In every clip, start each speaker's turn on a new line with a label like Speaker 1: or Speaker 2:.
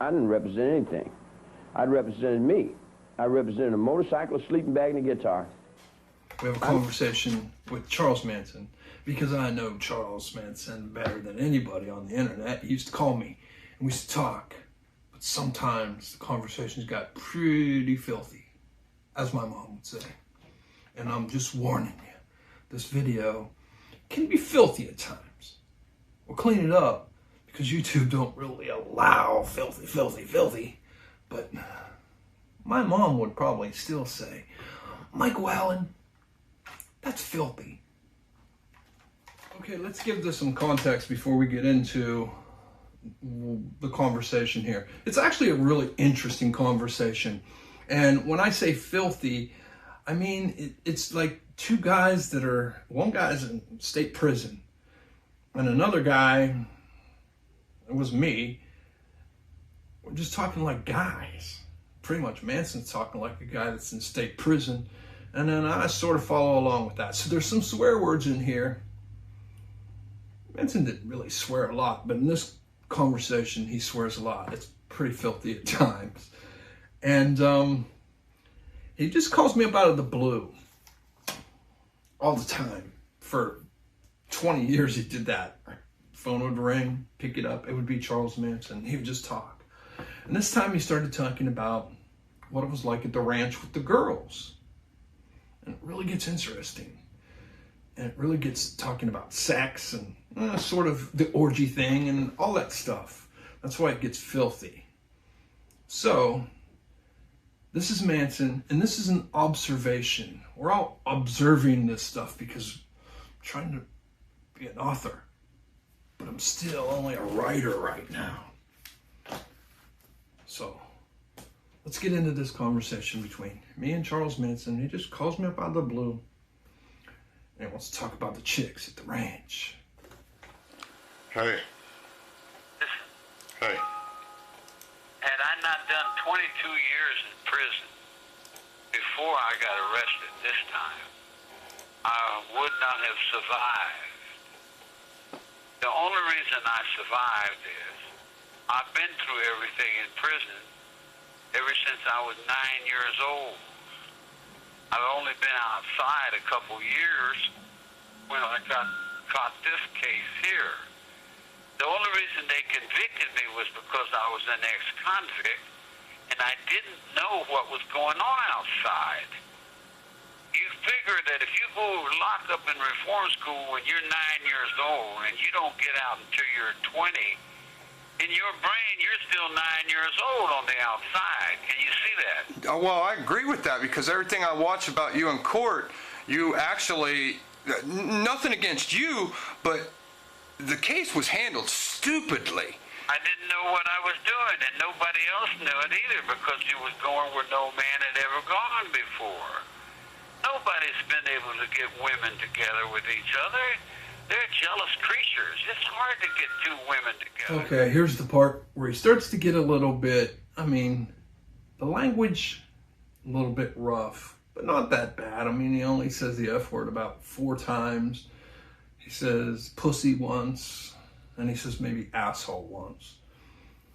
Speaker 1: I didn't represent anything. I represented me. I represented a motorcycle, a sleeping bag, and a guitar.
Speaker 2: We have a conversation with Charles Manson because I know Charles Manson better than anybody on the internet. He used to call me and we used to talk, but sometimes the conversations got pretty filthy, as my mom would say. And I'm just warning you, this video can be filthy at times. We'll clean it up because YouTube don't really allow filthy. But my mom would probably still say, Michael Allen, that's filthy. Okay, let's give this some context before we get into the conversation here. It's actually a really interesting conversation. And when I say filthy, I mean, it's like two guys that are, one guy's in state prison and another guy, it was me, we're just talking like guys. Pretty much Manson's talking like a guy that's in state prison. And then I sort of follow along with that. So there's some swear words in here. Manson didn't really swear a lot, but in this conversation, he swears a lot. It's pretty filthy at times. And he just calls me up out of the blue all the time. For 20 years, he did that. Phone would ring, pick it up. It would be Charles Manson. He would just talk. And this time he started talking about what it was like at the ranch with the girls. And it really gets interesting. And it really gets talking about sex and sort of the orgy thing and all that stuff. That's why it gets filthy. So, this is Manson, and this is an observation. We're all observing this stuff because I'm trying to be an author. But I'm still only a writer right now. So, let's get into this conversation between me and Charles Manson. He just calls me up out of the blue. And he wants to talk about the chicks at the ranch.
Speaker 3: Hey. Hey.
Speaker 4: Had I not done 22 years in prison before I got arrested this time, I would not have survived. The only reason I survived is I've been through everything in prison ever since I was 9 years old. I've only been outside a couple years when I got caught this case here. The only reason they convicted me was because I was an ex-convict and I didn't know what was going on outside. You figure that if you go locked up in reform school when you're 9 years old and you don't get out until you're 20, in your brain, you're still 9 years old on the outside. Can you see that?
Speaker 3: Oh, well, I agree with that because everything I watch about you in court, you actually, nothing against you, but the case was handled stupidly.
Speaker 4: I didn't know what I was doing, and nobody else knew it either because you was going where no man had ever gone before. Nobody's been able to get women together with each other. They're jealous creatures. It's hard to get two women together.
Speaker 2: Okay, here's the part where he starts to get a little bit, I mean, the language, a little bit rough, but not that bad. I mean, he only says the F word about 4 times. He says pussy once, and he says maybe asshole once.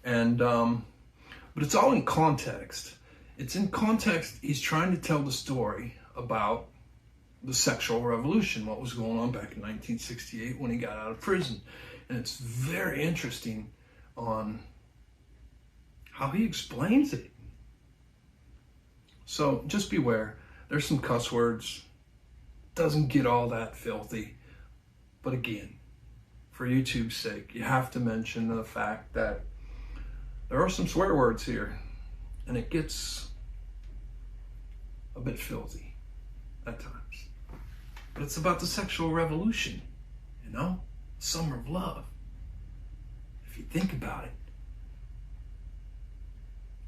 Speaker 2: And, but it's all in context. It's in context. He's trying to tell the story about the sexual revolution, what was going on back in 1968 when he got out of prison. And it's very interesting on how he explains it. So just beware. There's some cuss words. Doesn't get all that filthy. But again, for YouTube's sake, you have to mention the fact that there are some swear words here. And it gets a bit filthy at times. But it's about the sexual revolution, you know? Summer of love. If you think about it,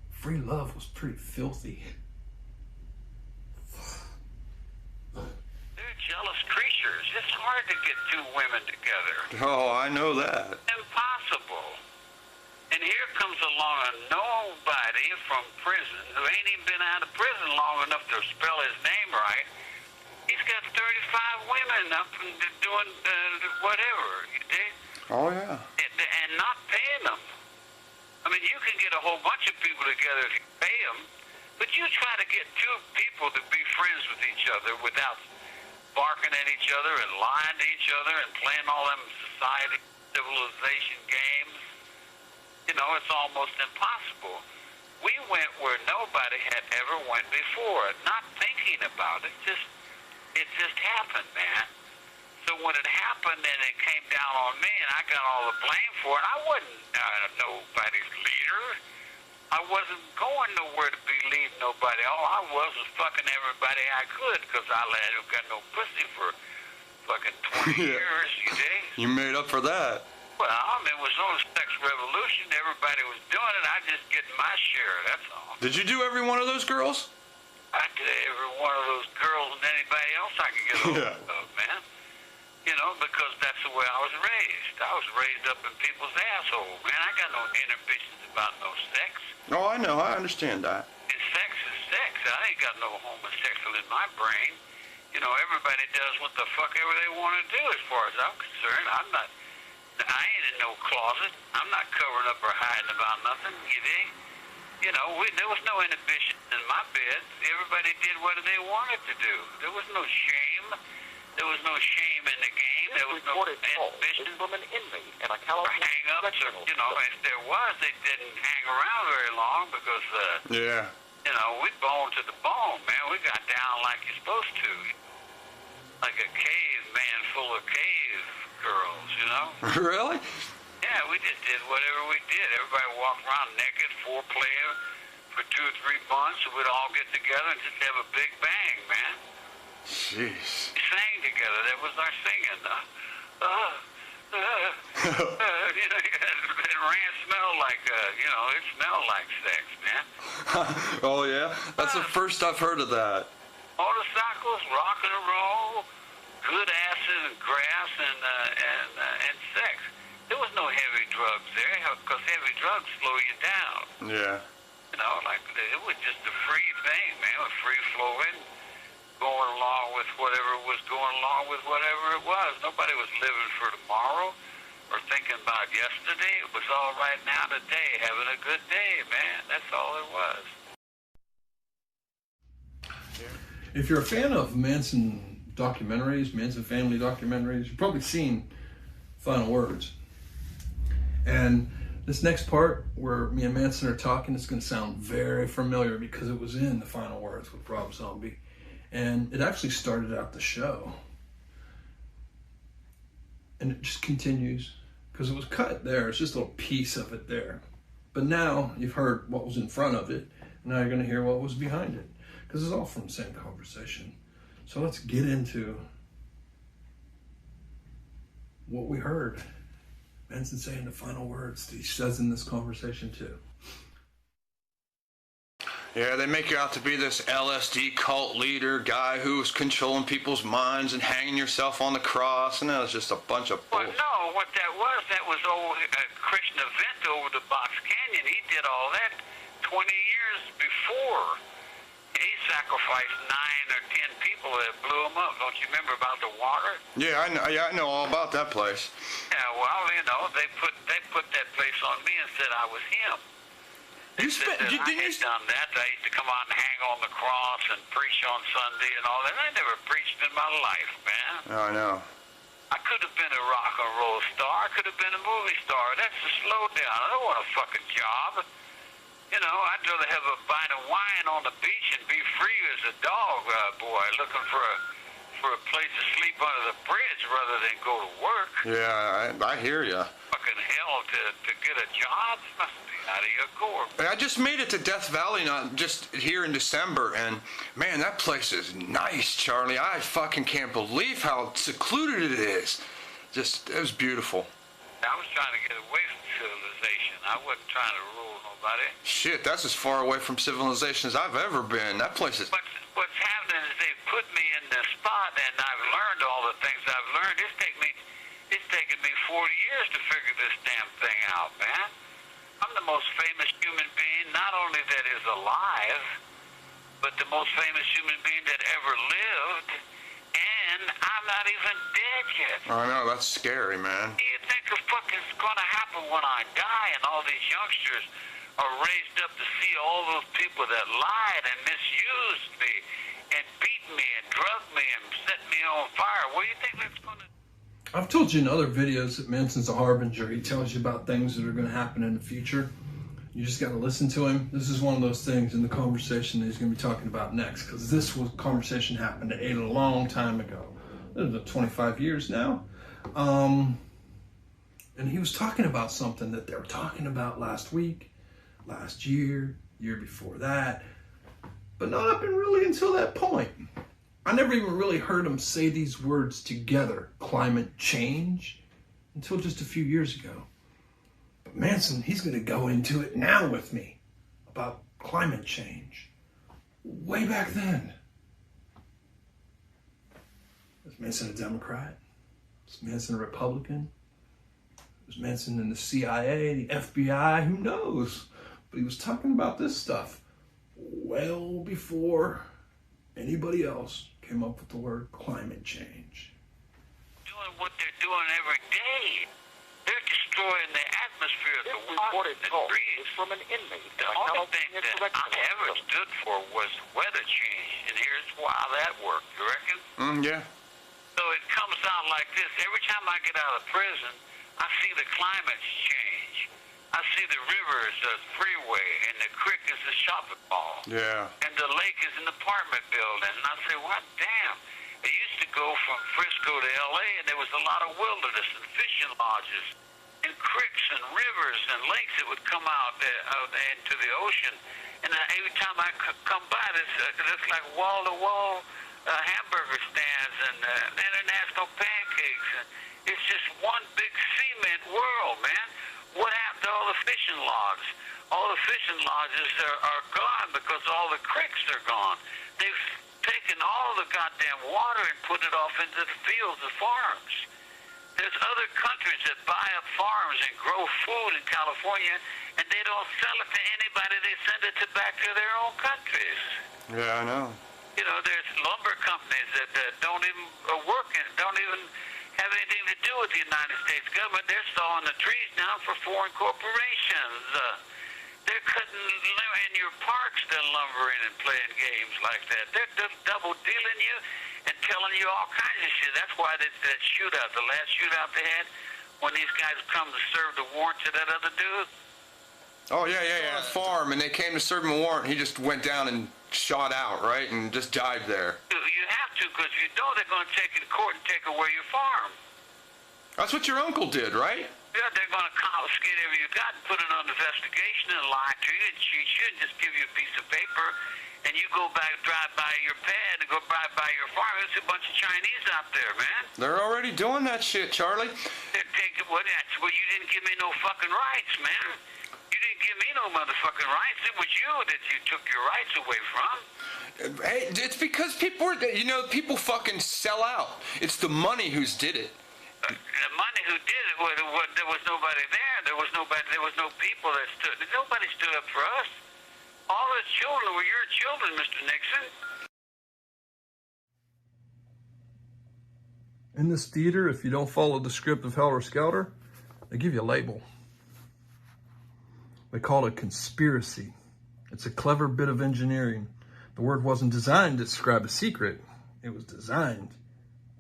Speaker 2: free love was pretty filthy.
Speaker 4: They're jealous creatures. It's hard to get two women together.
Speaker 3: Oh, I know that.
Speaker 4: Impossible. And here comes along a nobody from prison who ain't even been out of prison long enough to spell his name right. He's got 35 women up and doing whatever, you dig?
Speaker 3: Oh, yeah.
Speaker 4: And not paying them. I mean, you can get a whole bunch of people together if you pay them, but you try to get two people to be friends with each other without barking at each other and lying to each other and playing all them society civilization games. You know, it's almost impossible. We went where nobody had ever went before, not thinking about it. It just happened, man. So when it happened and it came down on me and I got all the blame for it, I wasn't nobody's leader. I wasn't going nowhere to be leading nobody. All I was fucking everybody I could because I got no pussy for fucking 20 years, you dig?
Speaker 3: You made up for that.
Speaker 4: Well, I mean, it was no sex revolution. Everybody was doing it. I just getting my share, that's all.
Speaker 3: Did you do every one of those girls?
Speaker 4: I did every one of those girls and anybody else I could get hold of, man. You know, because that's the way I was raised. I was raised up in people's assholes, man. I got no inhibitions about no sex.
Speaker 3: Oh, I know. I understand that.
Speaker 4: And sex is sex. I ain't got no homosexual in my brain. You know, everybody does what the fuck ever they want to do as far as I'm concerned. I ain't in no closet. I'm not covering up or hiding about nothing, you dig? You know, there was no inhibition in my bed. Everybody did what they wanted to do. There was no shame. There was no shame in the game. There was no inhibition
Speaker 5: from an inmate in a California
Speaker 4: hang-ups. Or, you know, if there was, they didn't hang around very long because, you know, we boned to the bone, man. We got down like you're supposed to. Like a caveman full of cave girls, you know?
Speaker 3: Really?
Speaker 4: Yeah, we just did whatever we did. Everybody walked around naked, foreplay for 2 or 3 months, and we'd all get together and just have a big bang, man.
Speaker 3: Jeez.
Speaker 4: We sang together. That was our singing. You know, it smelled like, you know, it smelled like sex, man.
Speaker 3: Oh, yeah? That's the first I've heard of that.
Speaker 4: Motorcycles, rock and roll, good asses and grass and sex. There was no heavy drugs there because heavy drugs slow you down.
Speaker 3: Yeah.
Speaker 4: You know, like it was just a free thing, man. It was free flowing, going along with whatever was going along with whatever it was. Nobody was living for tomorrow or thinking about yesterday. It was all right now today, having a good day, man. That's all it was.
Speaker 2: If you're a fan of Manson documentaries, Manson family documentaries, you've probably seen Final Words. And this next part where me and Manson are talking is going to sound very familiar because it was in the Final Words with Rob Zombie. And it actually started out the show. And it just continues because it was cut there. It's just a little piece of it there. But now you've heard what was in front of it. Now you're going to hear what was behind it. Because it's all from the same conversation. So let's get into what we heard. Manson saying the final words that he says in this conversation too.
Speaker 3: Yeah, they make you out to be this LSD cult leader guy who's controlling people's minds and hanging yourself on the cross, and that was just a bunch of bull.
Speaker 4: Well, no, what that was old Krishna Vent over the Box Canyon. He did all that 20 years before. He sacrificed 9 or 10 people that blew him up. Don't you remember about the water?
Speaker 3: Yeah, I know all about that place.
Speaker 4: Yeah, well, you know, they put that place on me and said I was him. They said that I had done that. I used to come out and hang on the cross and preach on Sunday and all that. I never preached in my life, man.
Speaker 3: Oh, I know.
Speaker 4: I could have been a rock and roll star. I could have been a movie star. That's a slow down. I don't want a fucking job. You know, I'd rather have a bite of wine on the beach and be free as a dog, boy, looking for a place to sleep under the bridge rather than go to work.
Speaker 3: Yeah, I hear ya.
Speaker 4: Fucking hell, to get a job must be out of your gourd.
Speaker 3: I just made it to Death Valley, not just here in December, and man, that place is nice, Charlie. I fucking can't believe how secluded it is. Just, it was beautiful.
Speaker 4: I was trying to get away from civilization. I wasn't trying to rule nobody.
Speaker 3: Shit, that's as far away from civilization as I've ever been. That place is...
Speaker 4: What's happening is they've put me in this spot, and I've learned all the things I've learned. It's taken me 40 years to figure this damn thing out, man. I'm the most famous human being, not only that is alive, but the most famous human being that ever lived, and and I'm not even dead yet.
Speaker 3: I know, that's scary, man.
Speaker 4: Do you think the fucking's gonna happen when I die and all these youngsters are raised up to see all those people that lied and misused me and beat me and drugged me and set me on fire? What do you think that's gonna...
Speaker 2: I've told you in other videos that Manson's a harbinger. He tells you about things that are going to happen in the future. You just got to listen to him. This is one of those things in the conversation that he's going to be talking about next, because this was conversation happened a long time ago. This is 25 years now. And he was talking about something that they were talking about last week, last year, year before that, but not up and really until that point. I never even really heard him say these words together, climate change, until just a few years ago. But Manson, he's going to go into it now with me about climate change. Way back then. Was Manson a Democrat? Was Manson a Republican? Was Manson in the CIA, the FBI? Who knows? But he was talking about this stuff well before anybody else came up with the word climate change.
Speaker 4: Doing what they're doing every day. They're destroying the atmosphere of the water, the trees.
Speaker 5: From an inmate.
Speaker 4: The only thing that I ever stood for was weather change, and here's why that worked, you reckon?
Speaker 3: Yeah.
Speaker 4: So it comes out like this. Every time I get out of prison, I see the climate change. I see the river is a freeway, and the creek is a shopping mall.
Speaker 3: Yeah.
Speaker 4: And the lake is an apartment building. And I say, what damn? It used to go from Frisco to L.A., and there was a lot of wilderness and fishing lodges and creeks and rivers and lakes that would come out into the ocean. And every time I come by, it's like wall-to-wall hamburger stands and international pancakes. And it's just one big cement world, man. What happened to all the fishing lodges? All the fishing lodges are gone because all the creeks are gone. They've taken all the goddamn water and put it off into the fields, the farms. There's other countries that buy up farms and grow food in California, and they don't sell it to anybody. They send it back to their own countries.
Speaker 3: Yeah, I know.
Speaker 4: You know, there's lumber companies that don't even work and don't even have anything to do with the United States government. They're sawing the trees down for foreign corporations. They're cutting in your parks, they're lumbering and playing games like that. They're double dealing you and telling you all kinds of shit. That's why that shootout, the last shootout they had, when these guys come to serve the warrant to that other dude.
Speaker 3: Oh, yeah. On a farm, and they came to serve him a warrant. He just went down and shot out, right, and just died there.
Speaker 4: You have to, because you know they're going to take you to court and take away your farm.
Speaker 3: That's what your uncle did, right?
Speaker 4: Yeah, they're going to confiscate everything you got and put it on investigation and lie to you and cheat you and just give you a piece of paper, and you go back, drive by your pad and go drive by your farm. There's a bunch of Chinese out there, man.
Speaker 3: They're already doing that shit, Charlie.
Speaker 4: They're taking, well, you didn't give me no fucking rights, man. You didn't give me no motherfucking rights. It was you that you took your rights away from.
Speaker 3: Hey, it's because people fucking sell out. It's the money who's did it.
Speaker 4: The money who did it, there was nobody there. There was no people that stood. Nobody stood up for us. All the children were your children, Mr. Nixon.
Speaker 2: In this theater, if you don't follow the script of Helter Skelter, they give you a label. They call it conspiracy. It's a clever bit of engineering. The word wasn't designed to describe a secret. It was designed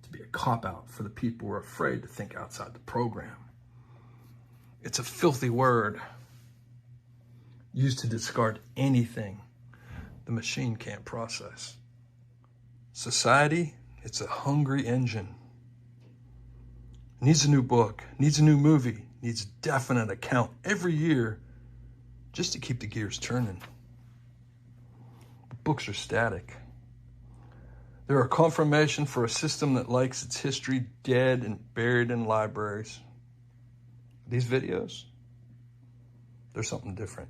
Speaker 2: to be a cop-out for the people who are afraid to think outside the program. It's a filthy word used to discard anything the machine can't process. Society, it's a hungry engine. Needs a new book, needs a new movie, needs a definite account every year just to keep the gears turning. Books are static. They're a confirmation for a system that likes its history dead and buried in libraries. These videos, they're something different.